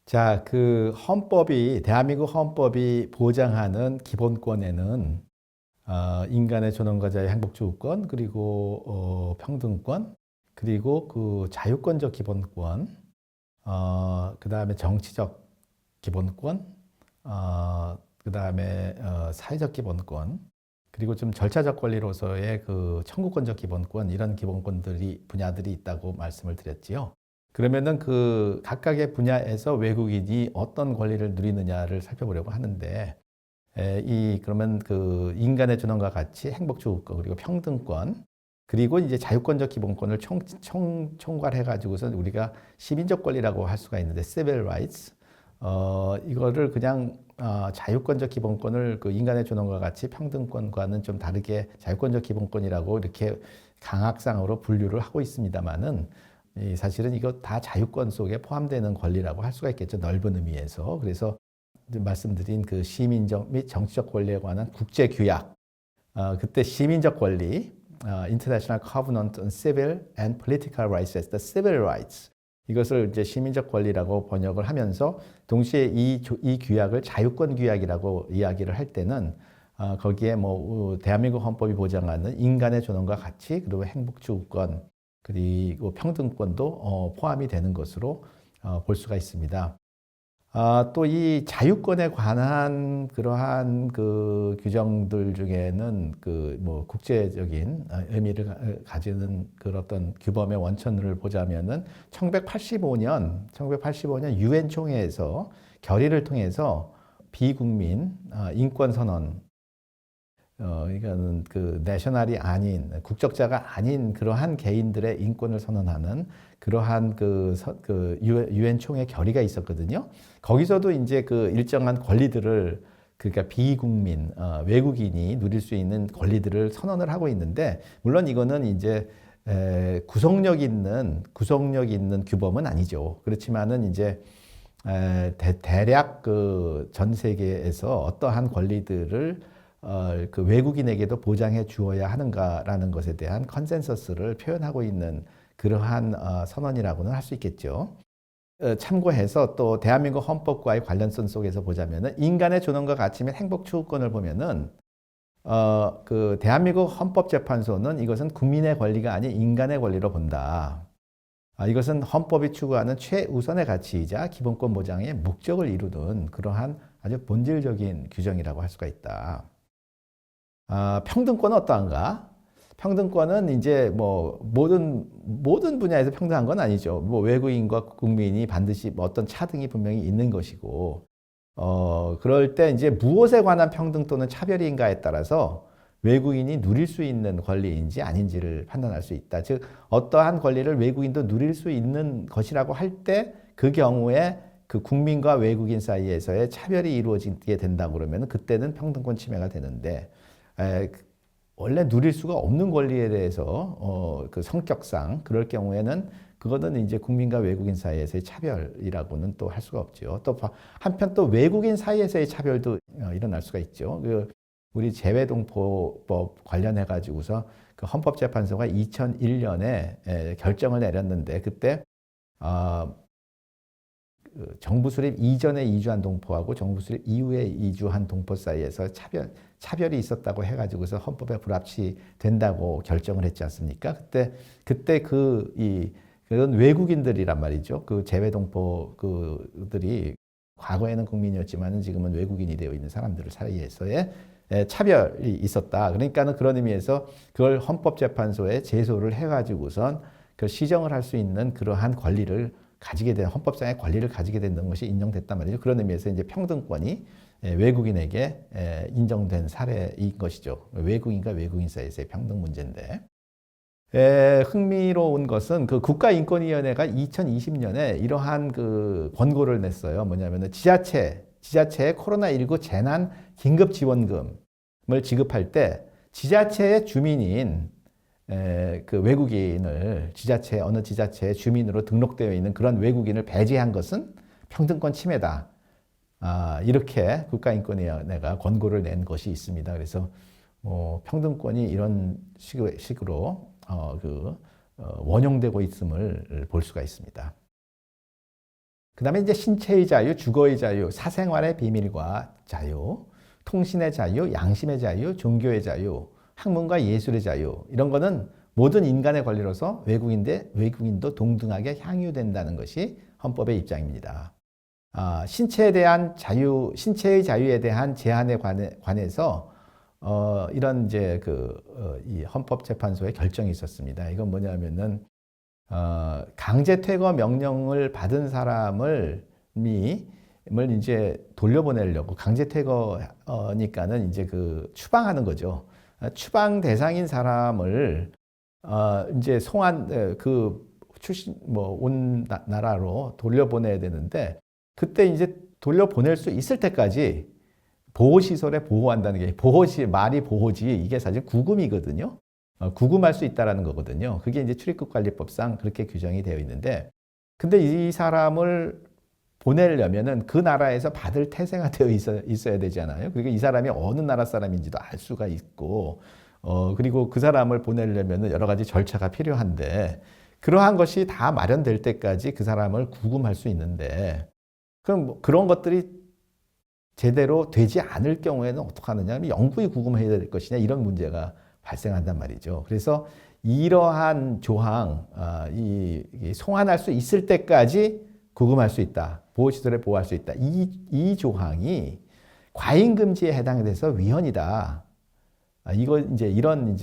자, 대한민국 헌법이 보장하는 기본권에는 인간의 존엄과 자유, 행복, 주권, 그리고 평등권, 그리고 그 자유권적 기본권, 그 다음에 정치적 기본권, 그 다음에 사회적 기본권, 그리고 좀 절차적 권리로서의 그 청구권적 기본권, 이런 분야들이 있다고 말씀을 드렸지요. 그러면은 그 각각의 분야에서 외국인이 어떤 권리를 누리느냐를 살펴보려고 하는데, 그러면 그 인간의 존엄과 같이 행복 추구권, 그리고 평등권, 그리고 이제 자유권적 기본권을 총괄해가지고서 우리가 시민적 권리라고 할 수가 있는데, civil rights, 이거를 그냥 자유권적 기본권을 그 인간의 존엄과 같이 평등권과는 좀 다르게 자유권적 기본권이라고 이렇게 강학상으로 분류를 하고 있습니다만은, 사실은 이거 다 자유권 속에 포함되는 권리라고 할 수가 있겠죠. 넓은 의미에서. 그래서 말씀드린 그 시민적 및 정치적 권리에 관한 국제 규약, 그때 시민적 권리, International Covenant on Civil and Political Rights as the Civil Rights, 이것을 이제 시민적 권리라고 번역을 하면서 동시에 이 규약을 자유권 규약이라고 이야기를 할 때는 거기에 뭐 대한민국 헌법이 보장하는 인간의 존엄과 가치, 그리고 행복 추구권, 그리고 평등권도 포함이 되는 것으로 볼 수가 있습니다. 또 이 자유권에 관한 그러한 그 규정들 중에는 그 뭐 국제적인 의미를 가지는 그런 어떤 규범의 원천을 보자면은 1985년 유엔 총회에서 결의를 통해서 비국민 인권 선언, 이거는 그 내셔널이 아닌, 국적자가 아닌 그러한 개인들의 인권을 선언하는 그러한 그 유엔 총회 결의가 있었거든요. 거기서도 이제 그 일정한 권리들을, 그러니까 비국민, 외국인이 누릴 수 있는 권리들을 선언을 하고 있는데, 물론 이거는 이제 구속력 있는 규범은 아니죠. 그렇지만은 이제 대략 그 전 세계에서 어떠한 권리들을 그 외국인에게도 보장해 주어야 하는가라는 것에 대한 컨센서스를 표현하고 있는 그러한 선언이라고는 할 수 있겠죠. 참고해서 또 대한민국 헌법과의 관련성 속에서 보자면은 인간의 존엄과 가치 및 행복 추구권을 보면은 그 대한민국 헌법재판소는 이것은 국민의 권리가 아닌 인간의 권리로 본다. 이것은 헌법이 추구하는 최우선의 가치이자 기본권 보장의 목적을 이루는 그러한 아주 본질적인 규정이라고 할 수가 있다. 평등권은 어떠한가? 평등권은 이제 뭐 모든 분야에서 평등한 건 아니죠. 뭐 외국인과 국민이 반드시 뭐 어떤 차등이 분명히 있는 것이고, 그럴 때 이제 무엇에 관한 평등 또는 차별인가에 따라서 외국인이 누릴 수 있는 권리인지 아닌지를 판단할 수 있다. 즉, 어떠한 권리를 외국인도 누릴 수 있는 것이라고 할 때 그 경우에 그 국민과 외국인 사이에서의 차별이 이루어지게 된다고 그러면 그때는 평등권 침해가 되는데, 원래 누릴 수가 없는 권리에 대해서 그 성격상 그럴 경우에는 그거는 이제 국민과 외국인 사이에서의 차별이라고는 또 할 수가 없죠. 또 한편 또 외국인 사이에서의 차별도 일어날 수가 있죠. 우리 재외동포법 관련해 가지고서 그 헌법재판소가 2001년에 결정을 내렸는데, 그때 그 정부 수립 이전에 이주한 동포하고 정부 수립 이후에 이주한 동포 사이에서 차별이 있었다고 해가지고서 헌법에 불합치 된다고 결정을 했지 않습니까? 그때 그런 외국인들이란 말이죠. 그 재외동포 그들이 과거에는 국민이었지만은 지금은 외국인이 되어 있는 사람들 사이에서의 차별이 있었다. 그러니까는 그런 의미에서 그걸 헌법재판소에 제소를 해가지고선 그 시정을 할 수 있는 그러한 권리를 가지게 된, 헌법상의 권리를 가지게 된다는 것이 인정됐단 말이죠. 그런 의미에서 이제 평등권이 외국인에게 인정된 사례인 것이죠. 외국인과 외국인 사이에서의 평등 문제인데, 흥미로운 것은 그 국가인권위원회가 2020년에 이러한 그 권고를 냈어요. 뭐냐면은 지자체에 코로나19 재난 긴급 지원금을 지급할 때 지자체의 주민인 그 외국인을 어느 지자체의 주민으로 등록되어 있는 그런 외국인을 배제한 것은 평등권 침해다. 이렇게 국가인권위원회가 권고를 낸 것이 있습니다. 그래서 평등권이 이런 식으로 원용되고 있음을 볼 수가 있습니다. 그다음에 이제 신체의 자유, 주거의 자유, 사생활의 비밀과 자유, 통신의 자유, 양심의 자유, 종교의 자유, 학문과 예술의 자유 이런 거는 모든 인간의 권리로서 외국인도 동등하게 향유된다는 것이 헌법의 입장입니다. 신체에 대한 자유, 신체의 자유에 대한 제한에 관해서 이런 이제 이 헌법재판소의 결정이 있었습니다. 이건 뭐냐면은 강제 퇴거 명령을 받은 사람을 이제 돌려보내려고 강제 퇴거니까는 이제 추방하는 거죠. 추방 대상인 사람을 이제 출신 온 나라로 돌려보내야 되는데 그때 이제 돌려보낼 수 있을 때까지 보호시설에 보호한다는 게 말이 보호지 이게 사실 구금이거든요. 구금할 수 있다라는 거거든요. 그게 이제 출입국관리법상 그렇게 규정이 되어 있는데 근데 이 사람을 보내려면은 그 나라에서 받을 태세가 되어 있어야 되잖아요. 그리고 이 사람이 어느 나라 사람인지도 알 수가 있고 그리고 그 사람을 보내려면은 여러 가지 절차가 필요한데 그러한 것이 다 마련될 때까지 그 사람을 구금할 수 있는데 그럼 그런 것들이 제대로 되지 않을 경우에는 어떻게 하느냐? 영구히 구금해야 될 것이냐? 이런 문제가 발생한단 말이죠. 그래서 이러한 조항, 송환할 수 있을 때까지 구금할 수 있다. 보호시설에 보호할 수 있다. 이 조항이 과잉금지에 해당돼서 위헌이다. 이런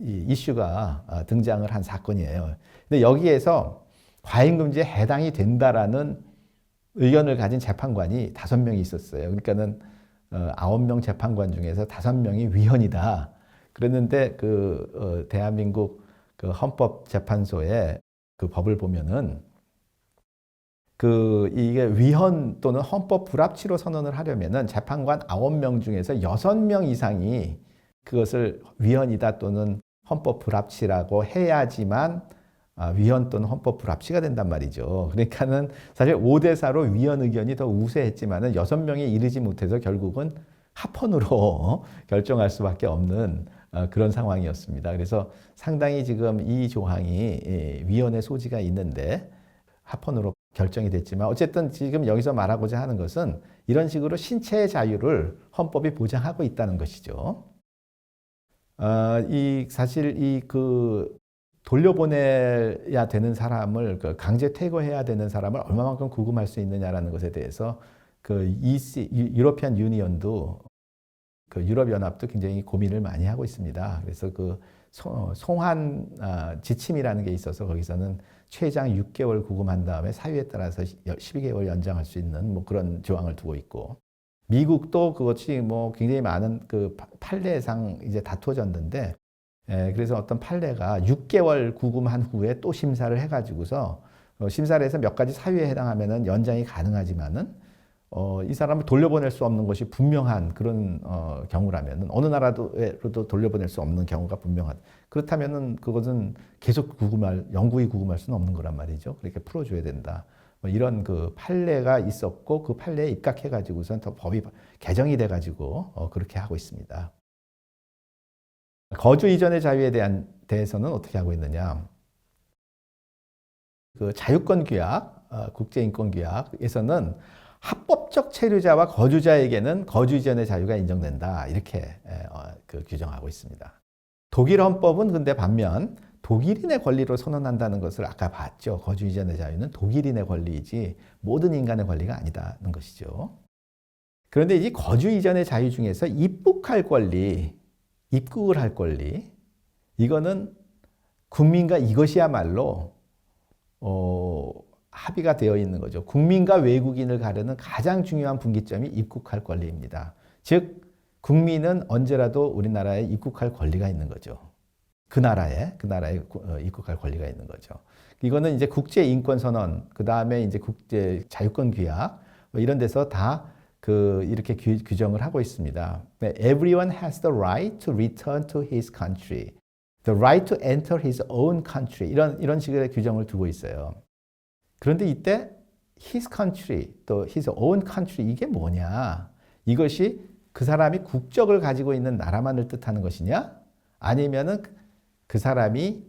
이 이슈가 등장을 한 사건이에요. 근데 여기에서 과잉금지에 해당이 된다라는 의견을 가진 재판관이 5명이 있었어요. 그러니까는 9명 재판관 중에서 5명이 위헌이다. 그랬는데 대한민국 헌법재판소의 법을 보면은 이게 위헌 또는 헌법 불합치로 선언을 하려면은 재판관 9명 중에서 6명 이상이 그것을 위헌이다 또는 헌법 불합치라고 해야지만 위헌 또는 헌법 불합치가 된단 말이죠. 그러니까는 사실 5대4로 위헌 의견이 더 우세했지만은 6명이 이르지 못해서 결국은 합헌으로 결정할 수밖에 없는 그런 상황이었습니다. 그래서 상당히 지금 이 조항이 위헌의 소지가 있는데 합헌으로 결정이 됐지만 어쨌든 지금 여기서 말하고자 하는 것은 이런 식으로 신체의 자유를 헌법이 보장하고 있다는 것이죠. 사실 돌려보내야 되는 사람을 강제 퇴거해야 되는 사람을 얼마만큼 구금할 수 있느냐라는 것에 대해서 유로피안 유니언도 유럽연합도 굉장히 고민을 많이 하고 있습니다. 그래서 송환 지침이라는 게 있어서 거기서는 최장 6개월 구금한 다음에 사유에 따라서 12개월 연장할 수 있는 그런 조항을 두고 있고 미국도 그것이 굉장히 많은 판례상 이제 다투어졌는데 그래서 어떤 판례가 6개월 구금한 후에 또 심사를 해가지고서 심사를 해서 몇 가지 사유에 해당하면은 연장이 가능하지만은 이 사람을 돌려보낼 수 없는 것이 분명한 그런 경우라면은 어느 나라로도 돌려보낼 수 없는 경우가 분명한 그렇다면은 그것은 계속 영구히 구금할 수는 없는 거란 말이죠. 그렇게 풀어줘야 된다. 이런 판례가 있었고 그 판례에 입각해가지고선 더 법이 개정이 돼가지고 그렇게 하고 있습니다. 거주 이전의 자유에 대해서는 어떻게 하고 있느냐? 자유권 규약, 국제인권 규약에서는 합법적 체류자와 거주자에게는 거주 이전의 자유가 인정된다. 이렇게 규정하고 있습니다. 독일 헌법은 근데 반면 독일인의 권리로 선언한다는 것을 아까 봤죠. 거주 이전의 자유는 독일인의 권리이지 모든 인간의 권리가 아니다는 것이죠. 그런데 이 거주 이전의 자유 중에서 입국을 할 권리, 이거는 국민과 이것이야말로 합의가 되어 있는 거죠. 국민과 외국인을 가르는 가장 중요한 분기점이 입국할 권리입니다. 즉 국민은 언제라도 우리나라에 입국할 권리가 있는 거죠. 그 나라에 입국할 권리가 있는 거죠. 이거는 이제 국제인권선언, 그 다음에 이제 국제 자유권 규약 이런 데서 다 이렇게 규정을 하고 있습니다. Everyone has the right to return to his country, the right to enter his own country 이런 식의 규정을 두고 있어요. 그런데 이때 his country 또 his own country 이게 뭐냐? 이것이 그 사람이 국적을 가지고 있는 나라만을 뜻하는 것이냐? 아니면은 그 사람이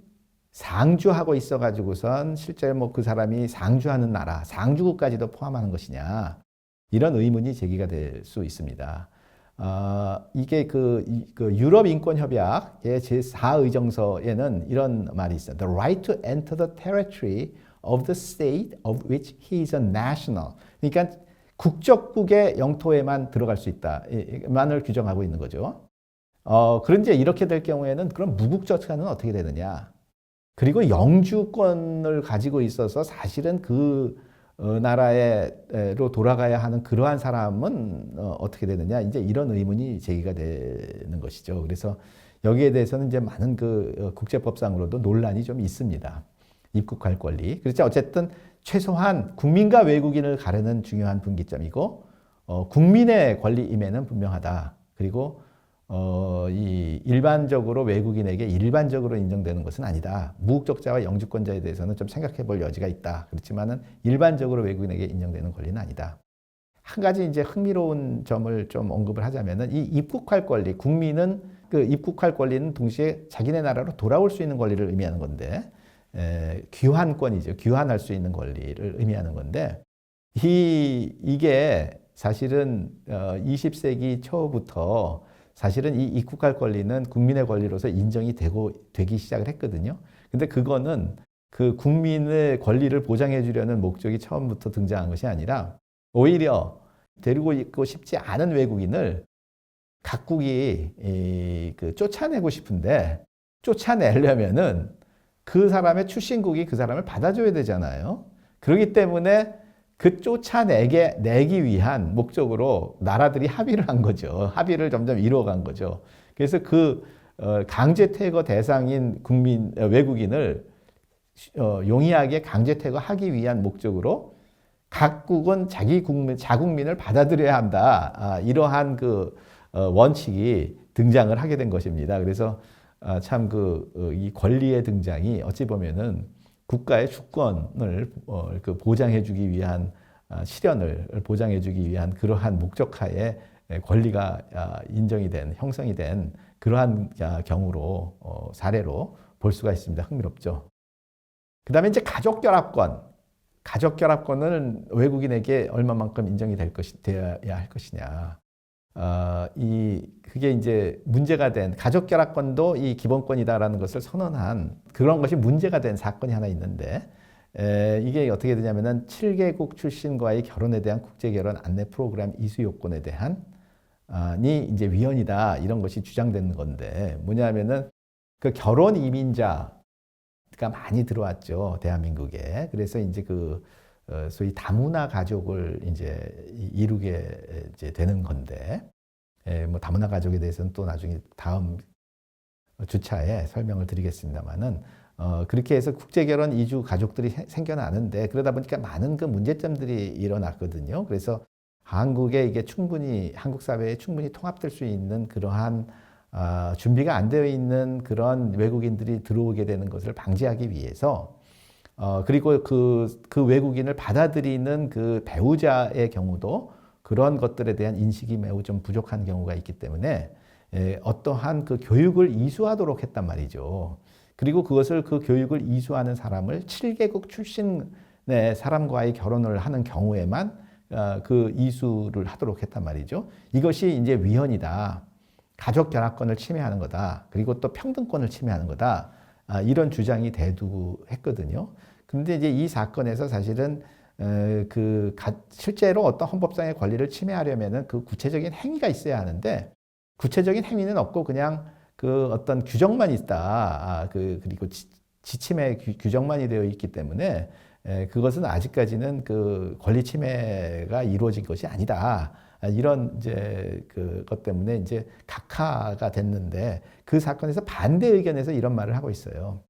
상주하고 있어가지고선 실제 뭐 그 사람이 상주하는 나라, 상주국까지도 포함하는 것이냐 이런 의문이 제기가 될 수 있습니다. 이게 그 유럽 인권 협약의 제4의정서에는 이런 말이 있어요. The right to enter the territory of the state of which he is a national. 그러니까 국적국의 영토에만 들어갈 수 있다만을 규정하고 있는 거죠. 그런데 이렇게 될 경우에는 그럼 무국적자는 어떻게 되느냐? 그리고 영주권을 가지고 있어서 사실은 그 나라로 돌아가야 하는 그러한 사람은 어떻게 되느냐? 이제 이런 의문이 제기가 되는 것이죠. 그래서 여기에 대해서는 이제 많은 그 국제법상으로도 논란이 좀 있습니다. 입국할 권리. 그렇죠. 어쨌든 최소한 국민과 외국인을 가르는 중요한 분기점이고 국민의 권리임에는 분명하다. 그리고 이 일반적으로 외국인에게 일반적으로 인정되는 것은 아니다. 무국적자와 영주권자에 대해서는 좀 생각해 볼 여지가 있다. 그렇지만은 일반적으로 외국인에게 인정되는 권리는 아니다. 한 가지 이제 흥미로운 점을 좀 언급을 하자면은 이 입국할 권리, 국민은 그 입국할 권리는 동시에 자기네 나라로 돌아올 수 있는 권리를 의미하는 건데, 귀환권이죠. 귀환할 수 있는 권리를 의미하는 건데, 이게 사실은 20세기 초부터 사실은 이 입국할 권리는 국민의 권리로서 인정이 되기 시작을 했거든요. 근데 그거는 그 국민의 권리를 보장해 주려는 목적이 처음부터 등장한 것이 아니라 오히려 데리고 있고 싶지 않은 외국인을 각국이 쫓아내고 싶은데 쫓아내려면은 그 사람의 출신국이 그 사람을 받아줘야 되잖아요. 그렇기 때문에 그 쫓아내기 위한 목적으로 나라들이 합의를 한 거죠. 합의를 점점 이루어간 거죠. 그래서 그 강제 퇴거 대상인 외국인을 용이하게 강제 퇴거하기 위한 목적으로 각국은 자국민을 받아들여야 한다. 이러한 그 원칙이 등장을 하게 된 것입니다. 그래서 참 이 권리의 등장이 어찌 보면은 국가의 주권을 보장해주기 위한 실현을 보장해주기 위한 그러한 목적하에 권리가 인정이 된 형성이 된 그러한 경우로 사례로 볼 수가 있습니다. 흥미롭죠. 그다음에 이제 가족결합권은 외국인에게 얼마만큼 인정이 되어야 할 것이냐. 그게 이제 문제가 된 가족결합권도 이 기본권이다라는 것을 선언한 그런 것이 문제가 된 사건이 하나 있는데 이게 어떻게 되냐면은 7개국 출신과의 결혼에 대한 국제결혼 안내 프로그램 이수 요건에 대한 이 이제 위헌이다 이런 것이 주장되는 건데 뭐냐면은 그 결혼 이민자가 많이 들어왔죠 대한민국에. 그래서 이제 소위 다문화 가족을 이제 이루게 이제 되는 건데, 뭐 다문화 가족에 대해서는 또 나중에 다음 주차에 설명을 드리겠습니다만은, 그렇게 해서 국제결혼 이주 가족들이 생겨나는데, 그러다 보니까 많은 그 문제점들이 일어났거든요. 그래서 한국에 이게 한국 사회에 충분히 통합될 수 있는 그러한 준비가 안 되어 있는 그런 외국인들이 들어오게 되는 것을 방지하기 위해서 그리고 그 외국인을 받아들이는 그 배우자의 경우도 그런 것들에 대한 인식이 매우 좀 부족한 경우가 있기 때문에 어떠한 그 교육을 이수하도록 했단 말이죠. 그리고 그 교육을 이수하는 사람을 7개국 출신의 사람과의 결혼을 하는 경우에만 그 이수를 하도록 했단 말이죠. 이것이 이제 위헌이다. 가족 결합권을 침해하는 거다. 그리고 또 평등권을 침해하는 거다. 이런 주장이 대두했거든요. 그런데 이제 이 사건에서 사실은 실제로 어떤 헌법상의 권리를 침해하려면은 그 구체적인 행위가 있어야 하는데 구체적인 행위는 없고 그냥 그 어떤 규정만 있다. 그리고 지침의 규정만이 되어 있기 때문에 그것은 아직까지는 그 권리 침해가 이루어진 것이 아니다. 이런 이제 그것 때문에 이제 각하가 됐는데 그 사건에서 반대 의견에서 이런 말을 하고 있어요.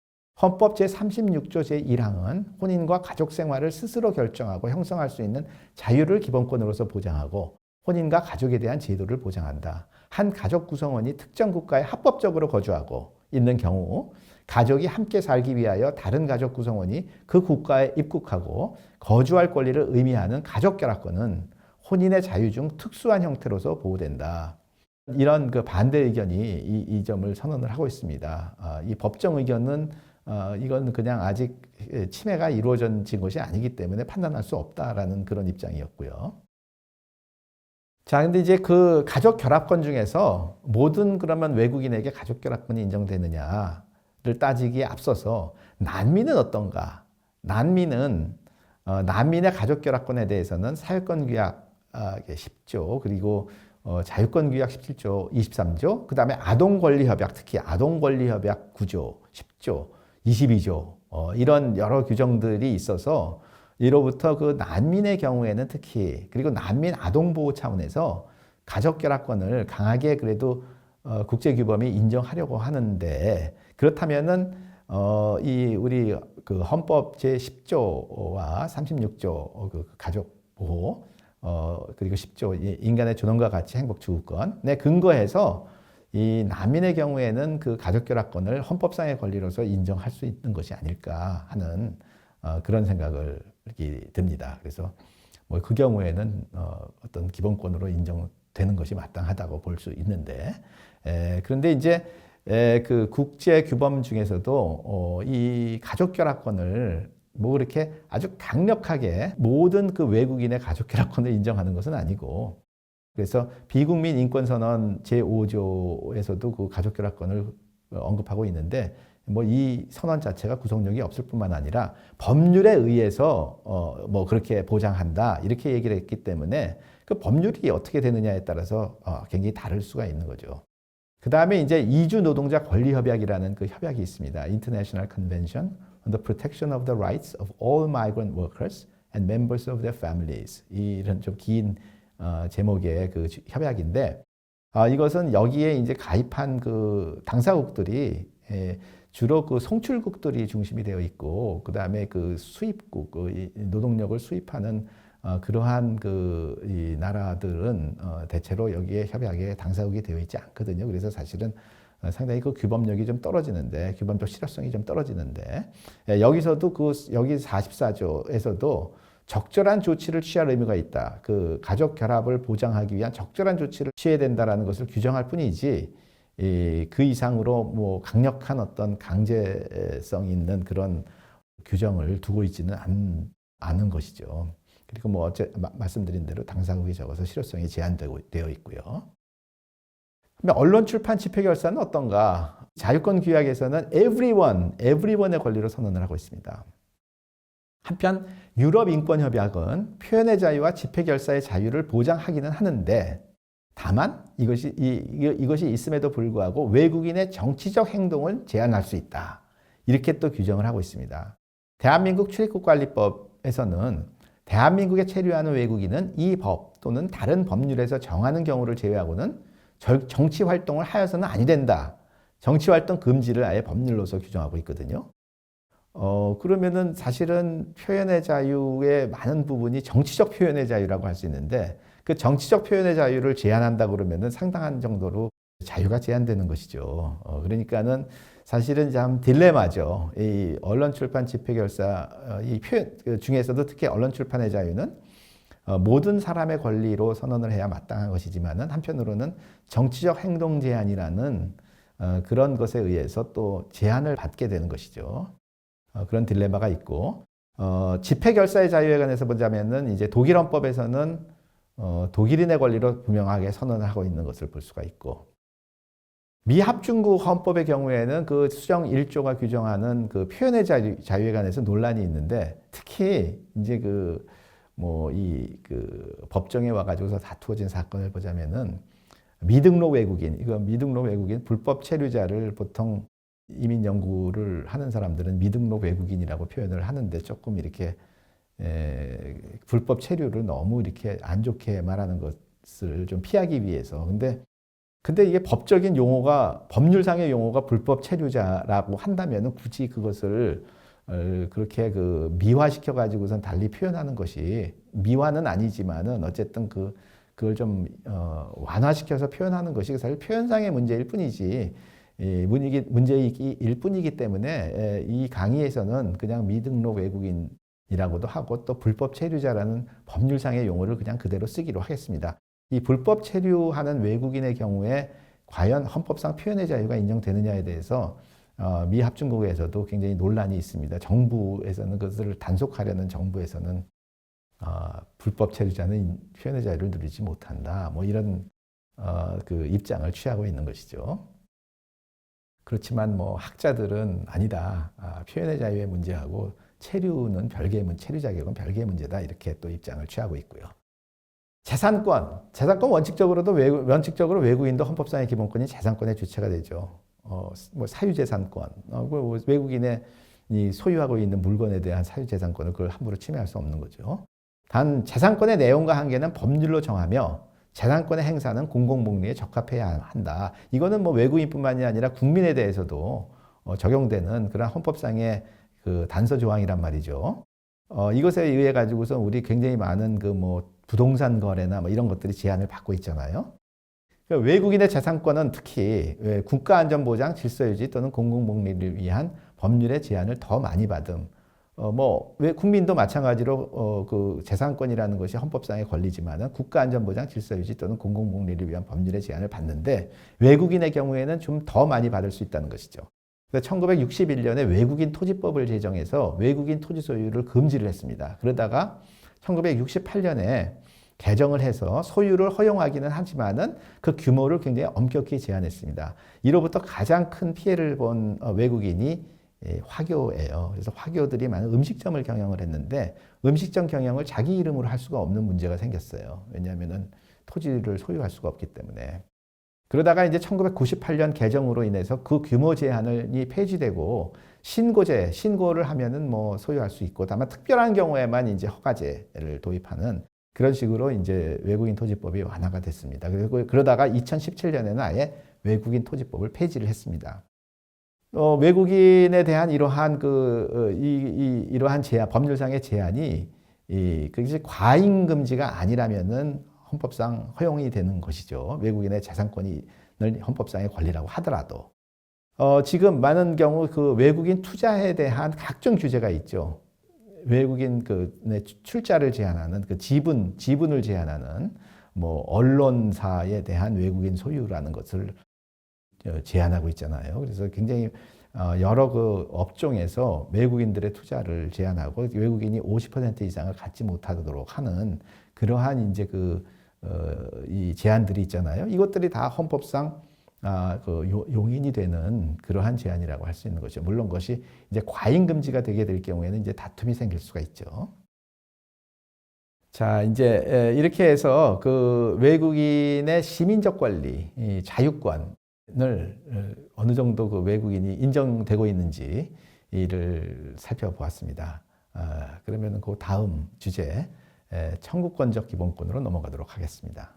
헌법 제36조 제1항은 혼인과 가족 생활을 스스로 결정하고 형성할 수 있는 자유를 기본권으로서 보장하고 혼인과 가족에 대한 제도를 보장한다. 한 가족 구성원이 특정 국가에 합법적으로 거주하고 있는 경우 가족이 함께 살기 위하여 다른 가족 구성원이 그 국가에 입국하고 거주할 권리를 의미하는 가족 결합권은 혼인의 자유 중 특수한 형태로서 보호된다. 이런 그 반대 의견이 이 점을 선언을 하고 있습니다. 이 법정 의견은 이건 그냥 아직 침해가 이루어진 것이 아니기 때문에 판단할 수 없다라는 그런 입장이었고요. 자, 근데 이제 그 가족 결합권 중에서 모든 그러면 외국인에게 가족 결합권이 인정되느냐를 따지기에 앞서서 난민은 어떤가? 난민은 난민의 가족 결합권에 대해서는 사회권 규약 10조 그리고 자유권 규약 17조, 23조, 그다음에 아동 권리 협약, 특히 아동 권리 협약 9조, 10조, 22조 이런 여러 규정들이 있어서 이로부터 그 난민의 경우에는 특히 그리고 난민 아동 보호 차원에서 가족 결합권을 강하게 그래도 국제규범이 인정하려고 하는데 그렇다면은 이 우리 그 헌법 제 10조와 36조 그 가족 보호 그리고 10조 인간의 존엄과 가치 행복 추구권에 근거해서 이 난민의 경우에는 그 가족 결합권을 헌법상의 권리로서 인정할 수 있는 것이 아닐까 하는 그런 생각을 듭니다. 그래서 뭐 그 경우에는 어떤 기본권으로 인정되는 것이 마땅하다고 볼 수 있는데 그런데 이제 그 국제 규범 중에서도 이 가족 결합권을 뭐 그렇게 아주 강력하게 모든 그 외국인의 가족 결합권을 인정하는 것은 아니고 그래서 비국민 인권선언 제5조에서도 그 가족 결합권을 언급하고 있는데 뭐 이 선언 자체가 구속력이 없을 뿐만 아니라 법률에 의해서 뭐 그렇게 보장한다 이렇게 얘기를 했기 때문에 그 법률이 어떻게 되느냐에 따라서 굉장히 다를 수가 있는 거죠. 그 다음에 이제 이주 노동자 권리 협약이라는 그 협약이 있습니다. International Convention on the Protection of the Rights of All Migrant Workers and Members of Their Families 이런 좀 긴 제목의 그 협약인데 이것은 여기에 이제 가입한 그 당사국들이 주로 그 송출국들이 중심이 되어 있고 그 다음에 그 수입국 그 노동력을 수입하는 그러한 그 이 나라들은 대체로 여기에 협약에 당사국이 되어 있지 않거든요. 그래서 사실은 상당히 그 규범력이 좀 떨어지는데 규범적 실효성이 좀 떨어지는데 여기서도 그 여기 44조에서도 적절한 조치를 취할 의무가 있다. 그 가족 결합을 보장하기 위한 적절한 조치를 취해야 된다라는 것을 규정할 뿐이지 그 이상으로 뭐 강력한 어떤 강제성 있는 그런 규정을 두고 있지는 않은 것이죠. 그리고 뭐 말씀드린 대로 당사국이 적어서 실효성이 제한되어 있고요. 언론 출판 집회 결사는 어떤가? 자유권 규약에서는 everyone의 권리로 선언을 하고 있습니다. 한편 유럽 인권 협약은 표현의 자유와 집회 결사의 자유를 보장하기는 하는데 다만 이것이 있음에도 불구하고 외국인의 정치적 행동을 제한할 수 있다. 이렇게 또 규정을 하고 있습니다. 대한민국 출입국관리법에서는 대한민국에 체류하는 외국인은 이 법 또는 다른 법률에서 정하는 경우를 제외하고는 정치 활동을 하여서는 아니 된다. 정치 활동 금지를 아예 법률로서 규정하고 있거든요. 그러면은 사실은 표현의 자유의 많은 부분이 정치적 표현의 자유라고 할 수 있는데 그 정치적 표현의 자유를 제한한다 그러면은 상당한 정도로 자유가 제한되는 것이죠. 그러니까는 사실은 참 딜레마죠. 이 언론 출판 집회 결사 이 표현 중에서도 특히 언론 출판의 자유는 모든 사람의 권리로 선언을 해야 마땅한 것이지만은 한편으로는 정치적 행동 제한이라는 그런 것에 의해서 또 제한을 받게 되는 것이죠. 그런 딜레마가 있고 집회 결사의 자유에 관해서 보자면은 이제 독일 헌법에서는 독일인의 권리로 분명하게 선언을 하고 있는 것을 볼 수가 있고 미합중국 헌법의 경우에는 그 수정 1조가 규정하는 그 표현의 자유에 관해서 논란이 있는데 특히 이제 그 법정에 와가지고서 다투어진 사건을 보자면은 미등록 외국인 불법 체류자를 보통 이민 연구를 하는 사람들은 미등록 외국인이라고 표현을 하는데 조금 이렇게 불법 체류를 너무 이렇게 안 좋게 말하는 것을 좀 피하기 위해서 근데 이게 법률상의 용어가 불법 체류자라고 한다면은 굳이 그것을 그렇게 그 미화시켜 가지고선 달리 표현하는 것이 미화는 아니지만은 어쨌든 그걸 좀 완화시켜서 표현하는 것이 사실 표현상의 문제일 뿐이지 문제일 뿐이기 때문에 이 강의에서는 그냥 미등록 외국인이라고도 하고 또 불법 체류자라는 법률상의 용어를 그냥 그대로 쓰기로 하겠습니다. 이 불법 체류하는 외국인의 경우에 과연 헌법상 표현의 자유가 인정되느냐에 대해서 미 합중국에서도 굉장히 논란이 있습니다. 정부에서는 그것을 단속하려는 정부에서는 불법 체류자는 표현의 자유를 누리지 못한다. 뭐 이런 그 입장을 취하고 있는 것이죠. 그렇지만 뭐 학자들은 아니다. 표현의 자유의 문제하고 체류는 체류 자격은 별개의 문제다. 이렇게 또 입장을 취하고 있고요. 재산권 원칙적으로 외국인도 헌법상의 기본권이 재산권의 주체가 되죠. 뭐 사유재산권, 외국인의 이 소유하고 있는 물건에 대한 사유재산권을 그걸 함부로 침해할 수 없는 거죠. 단 재산권의 내용과 한계는 법률로 정하며 재산권의 행사는 공공복리에 적합해야 한다. 이거는 뭐 외국인뿐만이 아니라 국민에 대해서도 적용되는 그런 헌법상의 그 단서 조항이란 말이죠. 이것에 의해 가지고서 우리 굉장히 많은 그 뭐 부동산 거래나 뭐 이런 것들이 제한을 받고 있잖아요. 그러니까 외국인의 재산권은 특히 국가안전보장, 질서유지 또는 공공복리를 위한 법률의 제한을 더 많이 받음. 왜 국민도 마찬가지로 그 재산권이라는 것이 헌법상의 권리지만은 국가안전보장, 질서유지 또는 공공복리를 위한 법률의 제한을 받는데 외국인의 경우에는 좀 더 많이 받을 수 있다는 것이죠. 그래서 1961년에 외국인 토지법을 제정해서 외국인 토지 소유를 금지를 했습니다. 그러다가 1968년에 개정을 해서 소유를 허용하기는 하지만은 그 규모를 굉장히 엄격히 제한했습니다. 이로부터 가장 큰 피해를 본 외국인이 화교예요. 그래서 화교들이 많은 음식점을 경영을 했는데 음식점 경영을 자기 이름으로 할 수가 없는 문제가 생겼어요. 왜냐하면은 토지를 소유할 수가 없기 때문에. 그러다가 이제 1998년 개정으로 인해서 그 규모 제한이 폐지되고 신고를 하면은 뭐 소유할 수 있고 다만 특별한 경우에만 이제 허가제를 도입하는 그런 식으로 이제 외국인 토지법이 완화가 됐습니다. 그리고 그러다가 2017년에는 아예 외국인 토지법을 폐지를 했습니다. 외국인에 대한 이러한 이러한 제한, 법률상의 제한이 그것이 과잉 금지가 아니라면은 헌법상 허용이 되는 것이죠. 외국인의 재산권이 헌법상의 권리라고 하더라도. 지금 많은 경우 그 외국인 투자에 대한 각종 규제가 있죠. 외국인 출자를 제한하는 지분을 제한하는 뭐 언론사에 대한 외국인 소유라는 것을 제한하고 있잖아요. 그래서 굉장히 여러 그 업종에서 외국인들의 투자를 제한하고 외국인이 50% 이상을 갖지 못하도록 하는 그러한 이제 이 제한들이 있잖아요. 이것들이 다 헌법상 용인이 되는 그러한 제한이라고 할 수 있는 거죠. 물론 그것이 이제 과잉 금지가 되게 될 경우에는 이제 다툼이 생길 수가 있죠. 자, 이제 이렇게 해서 그 외국인의 시민적 권리, 이 자유권을 어느 정도 그 외국인이 인정되고 있는지 이를 살펴보았습니다. 그러면 그 다음 주제 청구권적 기본권으로 넘어가도록 하겠습니다.